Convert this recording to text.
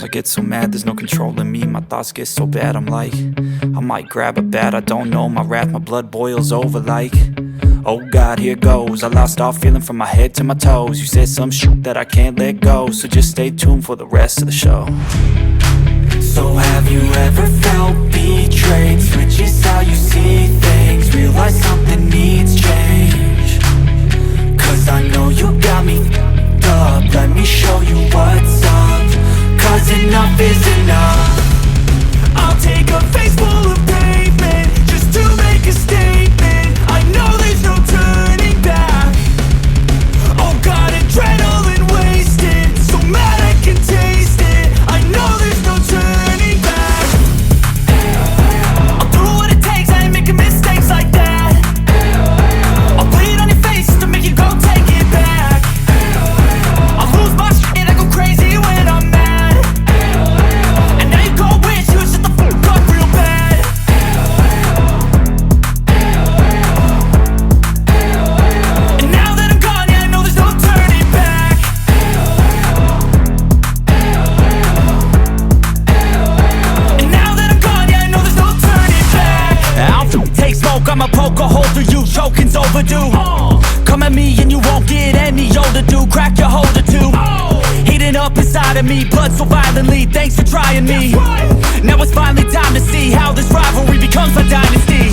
Sometimes I get so mad, there's no controlling me. My thoughts get so bad, I'm like, I might grab a bat, I don't know. My wrath, my blood boils over like, oh God, here goes. I lost all feeling from my head to my toes. You said some shit that I can't let go, so just stay tuned for the rest of the show. So have you ever felt betrayed? Switches how you see things, realize something needs change. Cause I know you got me f***ed up, let me show you what's up. Cause enough is enough. I'll take a face full of pavement just to make a statement. I know there's no turning back. Oh God, adrenaline wasted, so mad I can taste it. I know there's no turning back. I'll do what it takes, I ain't making mistakes like that. I'll play it on your face to make you go take it back. I'll lose my shit, I go crazy when I'm mad. And now you go wish you shut the fuck up real bad. And now that I'm gone, yeah, I know there's no turning back. And now that I'm gone, yeah, I know there's no turning back. I don't take smoke, I'ma poke a hole through you, choking's overdue. Come at me and you won't get any older, dude. Crack your holder too. Heating up inside of me, blood so violently, thanks for trying me. Now it's finally time to see how this rivalry becomes a dynasty.